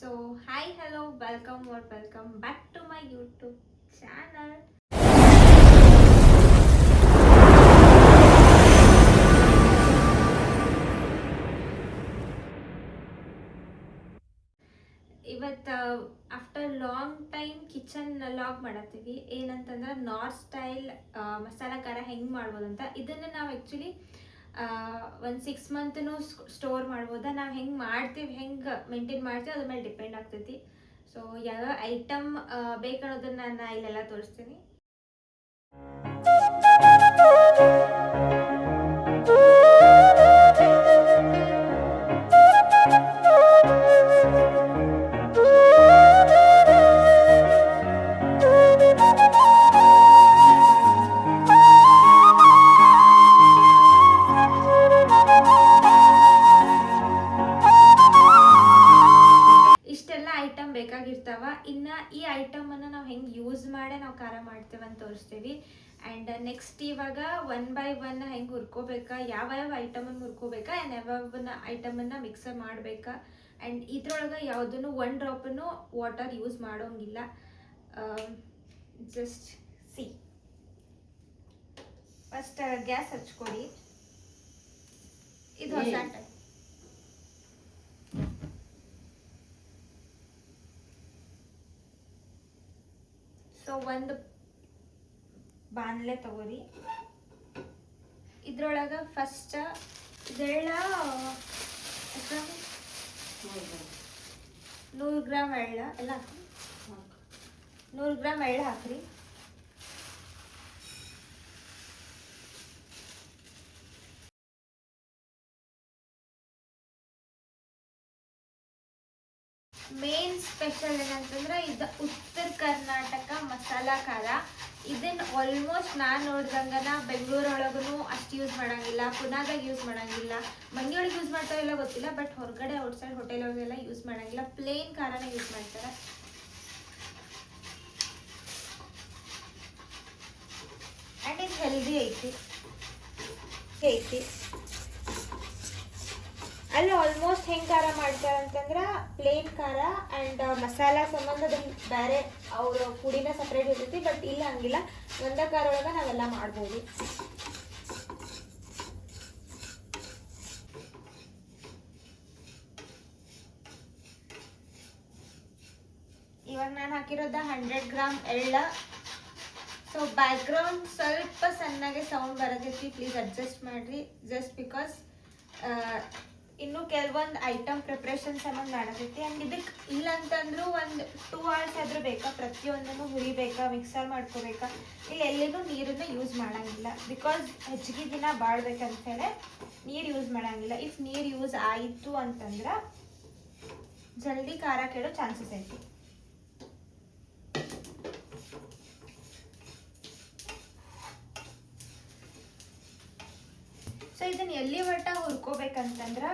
So, hi, hello, welcome back to my YouTube channel. ಇವತ್ತು after long time kitchen vlog ಮಾಡತ್ತೀವಿ. ಏನಂತಂದ್ರೆ north style masala ಖಾರ ಹೆಂಗೆ ಮಾಡ್ಬೋದು ಅಂತ. ಇದನ್ನು ನಾವು ಆ್ಯಕ್ಚುಲಿ ಒಂದು 6 ಮಂತ್ನು ಸ್ಟೋರ್ ಮಾಡ್ಬೋದ. ನಾವು ಹೆಂಗೆ ಮಾಡ್ತೀವಿ, ಹೆಂಗೆ ಮೇಂಟೈನ್ ಮಾಡ್ತೀವಿ ಅದ್ರ ಮೇಲೆ ಡಿಪೆಂಡ್ ಆಗ್ತೈತಿ. ಸೊ ಯಾವ ಐಟಮ್ ಬೇಕನ್ನೋದನ್ನ ನಾನು ಇಲ್ಲೆಲ್ಲ ತೋರಿಸ್ತೀನಿ. ಬೇಕಾಗಿರ್ತಾವ. ಇನ್ನು ಈ ಐಟಮನ್ನು ನಾವು ಹೆಂಗೆ ಯೂಸ್ ಮಾಡಿ ನಾವು ಖಾರ ಮಾಡ್ತೇವೆ ಅಂತ ತೋರಿಸ್ತೀವಿ. ಆ್ಯಂಡ್ ನೆಕ್ಸ್ಟ್ ಇವಾಗ 1 by 1 ಹೆಂಗೆ ಹುರ್ಕೋಬೇಕಾ, ಯಾವ ಐಟಮನ್ನು ಹುರ್ಕೋಬೇಕಾ, ಆ್ಯಂಡ್ ಯಾವ ಐಟಮನ್ನು ಮಿಕ್ಸರ್ ಮಾಡಬೇಕಾ. ಆ್ಯಂಡ್ ಇದ್ರೊಳಗೆ ಯಾವುದನ್ನು 1 ಡ್ರಾಪನ್ನು ವಾಟರ್ ಯೂಸ್ ಮಾಡೋಂಗಿಲ್ಲ. Just see. ಫಸ್ಟ್ ಗ್ಯಾಸ್ ಹಚ್ಕೊಡಿ. ಇದು ಹೊಸ ಟೈಪ್. ಸೊ ಒಂದು ಬಾಣಲೆ ತಗೋರಿ. ಇದ್ರೊಳಗೆ ಫಸ್ಟ್ ಇದೆಲ್ಲ 100 ಗ್ರಾಮ್ ಎಳ್ಳ ಎಲ್ಲ 100 ಗ್ರಾಮ್ ಎಳ್ಳು ಹಾಕ್ರಿ. ಮೇನ್ ಸ್ಪೆಷಲ್ ಏನಂತಂದ್ರೆ ಇದು ಉತ್ತರ ಕರ್ನಾಟಕ ಮಸಾಲ ಖಾರ. ಇದನ್ನ ಆಲ್ಮೋಸ್ಟ್ ನಾನು ನೋಡ್ದಂಗನ ಬೆಂಗಳೂರೊಳಗೂ ಅಷ್ಟು ಯೂಸ್ ಮಾಡಂಗಿಲ್ಲ, ಪುನಾದಾಗ ಯೂಸ್ ಮಾಡಂಗಿಲ್ಲ, ಮಂದಿಯೊಳಗೆ ಯೂಸ್ ಮಾಡ್ತಾವಿಲ್ಲ ಗೊತ್ತಿಲ್ಲ. ಬಟ್ ಹೊರಗಡೆ ಔಟ್ಸೈಡ್ ಹೋಟೆಲ್ ಒಳಗೆಲ್ಲ ಯೂಸ್ ಮಾಡಂಗಿಲ್ಲ, ಪ್ಲೇನ್ ಖಾರನೇ ಯೂಸ್ ಮಾಡ್ತಾರೆ. ಆ್ಯಂಡ್ ಇದು ಹೆಲ್ದಿ ಐತಿ. ಅಲ್ಲಿ ಆಲ್ಮೋಸ್ಟ್ ಹೆಂಗೆ ಖಾರ ಮಾಡ್ತಾರೆ ಅಂತಂದ್ರೆ ಪ್ಲೇನ್ ಖಾರ ಆ್ಯಂಡ್ ಮಸಾಲ ಸಂಬಂಧ ಬೇರೆ ಅವರು ಪುಡಿನ ಸಪ್ರೇಟ್ ಇರ್ತೈತಿ. ಬಟ್ ಇಲ್ಲ ಹಂಗಿಲ್ಲ, ಒಂದೇ ಖಾರ ಒಳಗೆ ನಾವೆಲ್ಲ ಮಾಡ್ಬೋದು. ಇವಾಗ ನಾನು ಹಾಕಿರೋದ 100 ಗ್ರಾಮ್ ಎಳ್ಳ. ಸೊ ಬ್ಯಾಕ್ಗ್ರೌಂಡ್ ಸ್ವಲ್ಪ ಸಣ್ಣಗೆ ಸೌಂಡ್ ಬರತೈತಿ, ಪ್ಲೀಸ್ ಅಡ್ಜಸ್ಟ್ ಮಾಡಿರಿ. ಜಸ್ಟ್ ಬಿಕಾಸ್ ಇನ್ನು ಕೆಲವೊಂದು ಐಟಮ್ ಪ್ರಿಪ್ರೇಷನ್ ಸಂಬಂಧ ಮಾಡತೈತಿ. ಆ್ಯಂಡ್ ಇದಕ್ಕೆ ಇಲ್ಲ ಅಂತಂದ್ರೂ ಒಂದು 2 hours ಆದರೂ ಬೇಕಾ, ಪ್ರತಿಯೊಂದನ್ನು ಹುರಿಬೇಕಾ, ಮಿಕ್ಸರ್ ಮಾಡ್ಕೋಬೇಕಾ. ಇಲ್ಲಿ ಎಲ್ಲಿನೂ ನೀರನ್ನು ಯೂಸ್ ಮಾಡಂಗಿಲ್ಲ, ಬಿಕಾಸ್ ಹೆಚ್ಚಿಗೆ ದಿನ ಬಾಳ್ಬೇಕಂತೇಳಿ ನೀರು ಯೂಸ್ ಮಾಡಂಗಿಲ್ಲ. ಇಫ್ ನೀರು ಯೂಸ್ ಆಯಿತು ಅಂತಂದ್ರೆ ಜಲ್ದಿ ಖಾರ ಕೆಡೋ ಚಾನ್ಸಸ್ ಐತಿ. ಸೊ ಇದನ್ನ ಎಲ್ಲಿ ಒಟ್ಟ ಹುರ್ಕೋಬೇಕಂತಂದ್ರೆ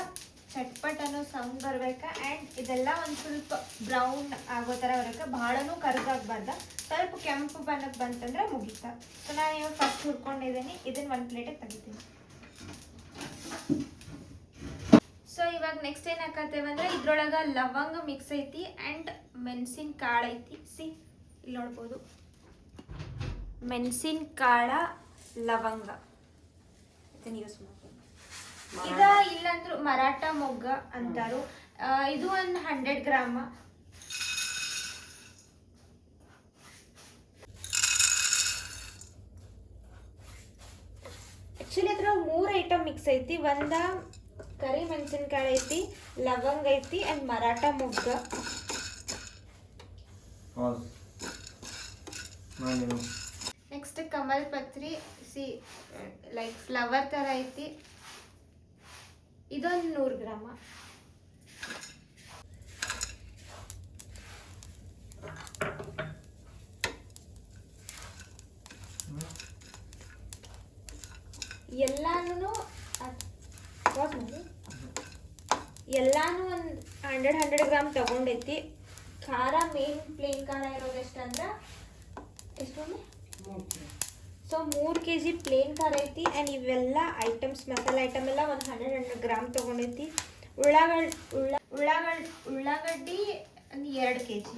ಚಟ್ಪಟ್ ಅನ್ನೋ ಸೌಂಡ್ ಬರ್ಬೇಕಾ. ಆ್ಯಂಡ್ ಇದೆಲ್ಲ ಒಂದು ಸ್ವಲ್ಪ ಬ್ರೌನ್ ಆಗೋ ಥರ ಬರಬೇಕು, ಭಾಳನೂ ಕರ್ಗಾಗಬಾರ್ದ. ಸ್ವಲ್ಪ ಕೆಂಪು ಬಣ್ಣಕ್ಕೆ ಬಂತಂದ್ರೆ ಮುಗೀತಾ. ಸೊ ನಾನು ಇವಾಗ ಫಸ್ಟ್ ಹುರ್ಕೊಂಡಿದ್ದೀನಿ. ಇದನ್ನ 1 ಪ್ಲೇಟಿಗೆ ತೆಗಿತೀನಿ. ಸೊ ಇವಾಗ ನೆಕ್ಸ್ಟ್ ಏನು ಹಾಕತ್ತೇವೆ ಅಂದ್ರೆ ಇದ್ರೊಳಗೆ ಲವಂಗ ಮಿಕ್ಸ್ ಐತಿ ಆ್ಯಂಡ್ ಮೆಣಸಿನ ಕಾಳು ಐತಿ. ಸಿ ಇಲ್ಲಿ ನೋಡ್ಬೋದು, ಮೆಣಸಿನ ಕಾಳ, ಲವಂಗ ಇದನ್ನ ಯೂಸ್ ಮಾಡ್ಬೋದು. ಇದ ಇಲ್ಲಂದ್ರು ಮರಾಠ ಮೊಗ್ಗ ಅಂತಾರು. ಇದು ಒಂದು 100 ಗ್ರಾಮ. ಆಕ್ಚುಲಿ ಅದ್ರ 3 ಐಟಮ್ ಮಿಕ್ಸ್ ಐತಿ. ಒಂದ ಕರಿ ಮೆಣಸಿನಕಾಳು ಐತಿ, ಲವಂಗ ಐತಿ ಅಂಡ್ ಮರಾಠ ಮೊಗ್ಗ. ನೆಕ್ಸ್ಟ್ ಕಮಲ್ ಪತ್ರಿ. ಸಿ ಲೈಕ್ ಫ್ಲವರ್ ತರ ಐತಿ. ಇದೊಂದು 100 ಗ್ರಾಮ. ಎಲ್ಲಾನು ಒಂದು 100 ಗ್ರಾಮ್ ತಗೊಂಡೈತಿ. ಖಾರ ಮೇನ್ ಪ್ಲೇನ್ ಖಾರ ಇರೋದು ಎಷ್ಟಂದ್ರೆ ಎಷ್ಟೊಂದು ಸೊ 3 kg ಪ್ಲೇನ್ ಖಾರ ಐತಿ. ಆ್ಯಂಡ್ ಇವೆಲ್ಲ ಐಟಮ್ಸ್ ಮಸಾಲ ಐಟಮ್ ಎಲ್ಲ ಒಂದು 100 ಗ್ರಾಮ್ ತೊಗೊಂಡೈತಿ. ಉಳ್ಳಾಗಡ್ಡಿ ಒಂದು 2 kg.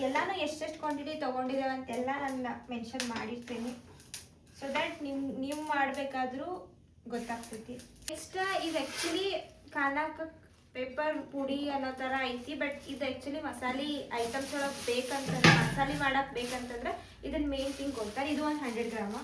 ಎಲ್ಲಾನು ಎಷ್ಟೆಷ್ಟು ಕ್ವಾಂಟಿಟಿ ತೊಗೊಂಡಿದ್ದೇವೆ ಅಂತೆಲ್ಲ ನಾನು ಮೆನ್ಷನ್ ಮಾಡಿರ್ತೀನಿ, ಸೊ ದ್ಯಾಟ್ ನೀವು ಮಾಡಬೇಕಾದ್ರೂ ಗೊತ್ತಾಗ್ತೈತಿ. ನೆಕ್ಸ್ಟ್ ಇದು ಆ್ಯಕ್ಚುಲಿ ಖಾನಾಕ ಪೇಪರ್ ಪುಡಿ ಅನ್ನೋ ಥರ ಐತಿ, ಬಟ್ ಇದು ಆ್ಯಕ್ಚುಲಿ ಮಸಾಲೆ ಐಟಮ್ಸ್ ಒಳಗೆ ಬೇಕಂತಂದ್ರೆ, ಮಸಾಲೆ ಮಾಡಕ್ಕೆ ಬೇಕಂತಂದ್ರೆ ಇದನ್ನು ಮೇನ್ ಥಿಂಗ್ ಕೊಡ್ತಾರೆ. ಇದು ಒಂದು 100 ಗ್ರಾಮ.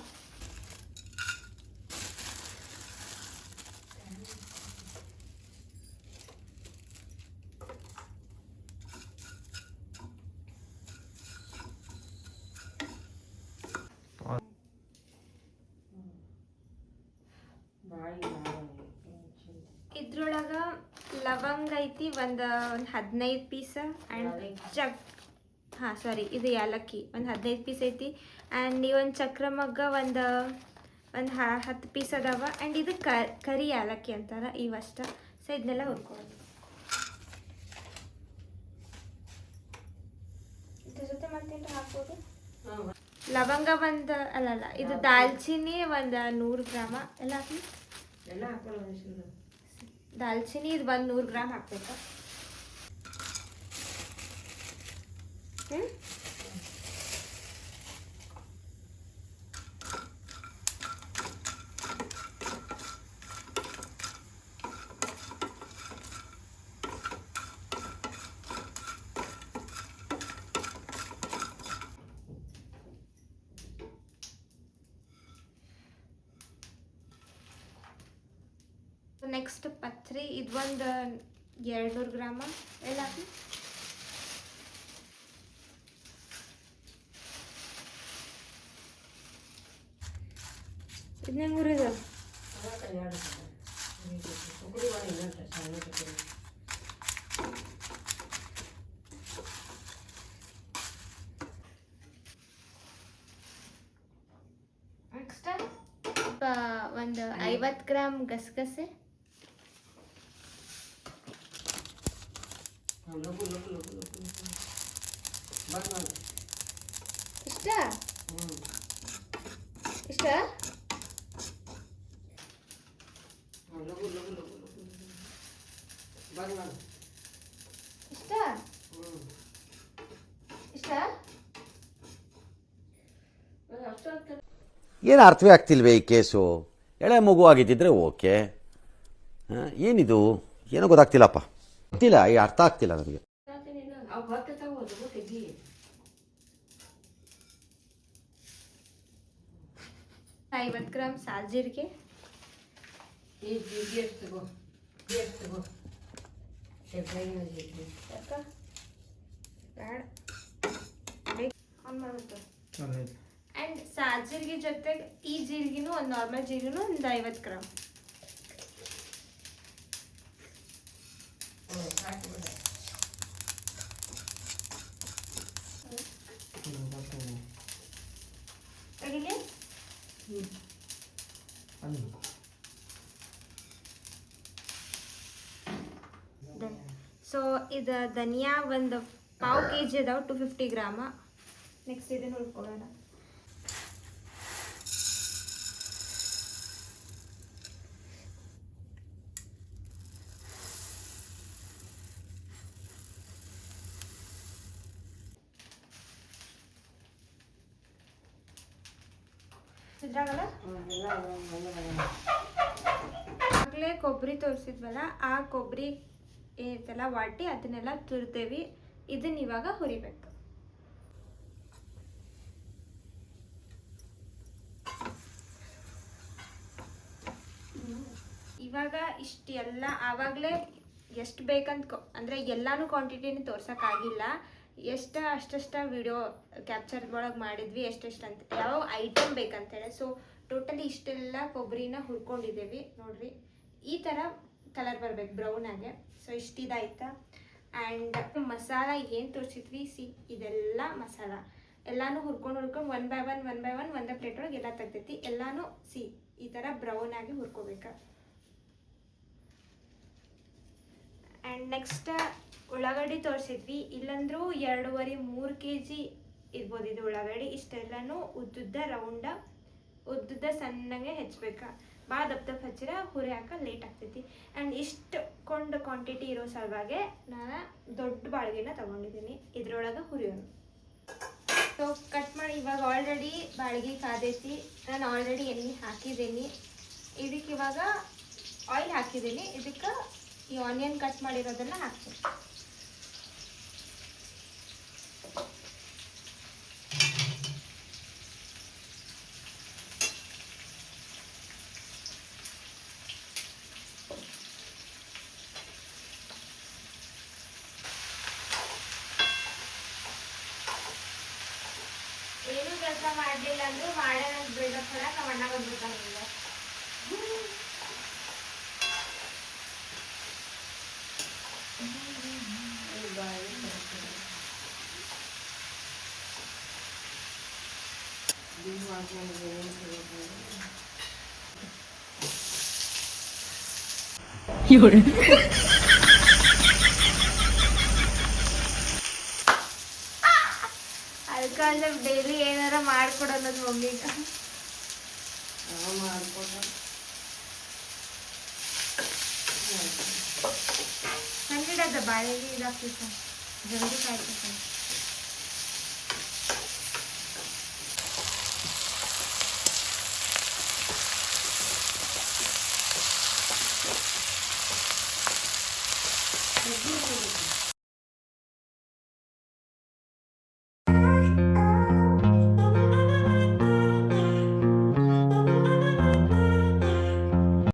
ಇದ್ರೊಳಗೆ ಲವಂಗ ಐತಿ ಒಂದು 15 ಪೀಸ್ ಆ್ಯಂಡ್ ಇದು ಏಲಕ್ಕಿ ಒಂದು 15 ಪೀಸ್ ಐತಿ. ಆ್ಯಂಡ್ ಈ ಒಂದು ಚಕ್ರ ಮಗ್ಗ ಒಂದು 10 ಪೀಸ್ ಅದಾವ. ಆ್ಯಂಡ್ ಇದು ಕರಿ ಏಲಕ್ಕಿ ಅಂತಾರೆ ಇವಷ್ಟ. ಸೊ ಇದನ್ನೆಲ್ಲ ಹುರ್ಕೊಳ್ಳೋದು. ಇದ್ರ ಜೊತೆ ಮತ್ತೇನು ಹಾಕ್ಬೋದು? ಲವಂಗ ಒಂದು ಅಲ್ಲಲ್ಲ, ಇದು ದಾಲ್ಚಿನ್ನಿ ಒಂದು 100 ಗ್ರಾಮ ಎಲ್ಲ ಹಾಕಿ. ದಾಲ್ಚಿನ್ನಿ ಇದು ಒಂದು 100 ಗ್ರಾಮ್ ಹಾಕ್ಬೇಕು. ನೆಕ್ಸ್ಟ್ ಪತ್ರಿ ಇದು ಒಂದು 200 ಗ್ರಾಮ ಎಲ್ಲ ಹಾಕಿ. ಇದನ್ನೇ ಮುರಿದು ನೆಕ್ಸ್ಟ್ ಒಂದು 50 ಗ್ರಾಮ್ ಗಸಗಸೆ. ಇಷ್ಟ ಇಷ್ಟ ಇಷ್ಟ ಇಷ್ಟ ಏನು ಅರ್ಥವೇ ಆಗ್ತಿಲ್ವೇ ಈ ಕೇಸು? ಎಳೆ ಮಗು ಆಗಿದ್ದಿದ್ರೆ ಓಕೆ, ಏನಿದು ಏನೋ ಗೊತ್ತಾಗ್ತಿಲ್ಲಪ್ಪ, ಗೊತ್ತಿಲ್ಲ, ಈ ಅರ್ಥ ಆಗ್ತಿಲ್ಲ ನನಗೆ. 50 ಗ್ರಾಮ್ ಸಾಜೀರಿಗೆ. ಆ್ಯಂಡ್ ಸಾಜೀರಿಗೆ ಜೊತೆಗೆ ಈ ಜೀರಿಗೆನೂ ಒಂದು ನಾರ್ಮಲ್ ಜೀರಿಗೆನೂ ಒಂದು 50 ಗ್ರಾಮ್. ಸೊ ಇದು ಧನಿಯಾ ಒಂದು 1/2 kg ಅದಾವ, 250 ಗ್ರಾಮ. ನೆಕ್ಸ್ಟ್ ಇದನ್ನು ಹುರ್ಕೊಳ್ಳೋಣ. ಇದ್ರಾಗಲ್ಲ ಆಗಲೇ ಕೊಬ್ಬರಿ ತೋರಿಸಿದ್ವಲ್ಲ, ಆ ಕೊಬ್ಬರಿ ಏನೈತಲ್ಲ ವಾಟಿ ಅದನ್ನೆಲ್ಲ ತುರಿದೇವಿ. ಇದನ್ನ ಇವಾಗ ಹುರಿಬೇಕು. ಇವಾಗ ಇಷ್ಟೆಲ್ಲ ಆವಾಗಲೇ ಎಷ್ಟು ಬೇಕಂತ ಅಂದರೆ ಎಲ್ಲಾನು ಕ್ವಾಂಟಿಟಿನ ತೋರ್ಸೋಕ್ಕಾಗಿಲ್ಲ, ಅಷ್ಟಷ್ಟ ವಿಡಿಯೋ ಕ್ಯಾಪ್ಚರ್ ಒಳಗೆ ಮಾಡಿದ್ವಿ, ಎಷ್ಟೆಷ್ಟು ಅಂತ ಯಾವ ಐಟಮ್ ಬೇಕಂತೇಳಿ. ಸೊ ಟೋಟಲಿ ಇಷ್ಟೆಲ್ಲ ಕೊಬ್ಬರಿನ ಹುರ್ಕೊಂಡಿದ್ದೇವೆ ನೋಡ್ರಿ. ಈ ಥರ ಕಲರ್ ಬರ್ಬೇಕು ಬ್ರೌನ್ ಆಗಿ. ಸೊ ಇಷ್ಟಿದಾಯ್ತಾ. ಆ್ಯಂಡ್ ಮಸಾಲ ಏನು ತೋರಿಸಿದ್ವಿ ಇದೆಲ್ಲ ಮಸಾಲ ಎಲ್ಲಾನು ಹುರ್ಕೊಂಡು ಒನ್ ಬೈ ಒನ್ ಒಂದೇ ಪ್ಲೇಟ್ ಒಳಗೆ ಎಲ್ಲ ತೆಗ್ದೈತಿ. ಎಲ್ಲಾನು ಈ ಥರ ಬ್ರೌನ್ ಆಗಿ ಹುರ್ಕೋಬೇಕು. ಆ್ಯಂಡ್ ನೆಕ್ಸ್ಟ್ ಉಳ್ಳಾಗಡ್ಡಿ ತೋರಿಸಿದ್ವಿ. ಇಲ್ಲಂದ್ರೂ 2.5-3 kg ಇರ್ಬೋದು ಇದು ಉಳ್ಳಾಗಡ್ಡಿ. ಇಷ್ಟೆಲ್ಲನೂ ಉದ್ದುದ್ದ ಸಣ್ಣಗೆ ಹೆಚ್ಚಬೇಕು. ಭಾಳ ದಪ್ಪ ದಪ್ಪ ಹಚ್ಚಿರ ಹುರಿ ಹಾಕ ಲೇಟ್ ಆಗ್ತೈತಿ. ಆ್ಯಂಡ್ ಇಷ್ಟು ಕೊಂಡು ಕ್ವಾಂಟಿಟಿ ಇರೋ ಸಲುವಾಗಿ ನಾನು ದೊಡ್ಡ ಬಾಳ್ಗೆನ ತೊಗೊಂಡಿದ್ದೀನಿ. ಇದ್ರೊಳಗೆ ಹುರಿಯೋಣ. ಸೊ ಕಟ್ ಮಾಡಿ ಇವಾಗ ಆಲ್ರೆಡಿ ಬಾಳ್ಗೆ ಕಾದೈತಿ. ನಾನು ಆಲ್ರೆಡಿ ಎಣ್ಣೆ ಹಾಕಿದ್ದೀನಿ. ಇದಕ್ಕೆ ಇವಾಗ ಆಯಿಲ್ ಹಾಕಿದ್ದೀನಿ. ಇದಕ್ಕೆ ಈ ಆನಿಯನ್ ಕಟ್ ಮಾಡಿರೋದನ್ನು ಹಾಕ್ತೀನಿ. ಏನು ಕೆಲಸ ಮಾಡಲಿಲ್ಲ ಅಂದ್ರೂ ಮಾಡೋಣ ಬಿಲ್ಡಪ್ ಕೊಡಕ್ಕೆ ನಮ್ಮ ಅಣ್ಣ ಬಂದ್ಬಿಟ್ಟಾನಿಲ್ಲ. ಅದಕ್ಕೆ ಡೈಲಿ ಏನಾರ ಮಾಡ್ಕೊಡೋದು ಮಮ್ಮಿಗೆ. ಹಂಡ್ರೆಡ್ ಅದ ಬಾಳೆಗೆ ಇದಾಗ್ತಿತ್ತು ಜಲ್ದಿ ಕಾಯ್ತು.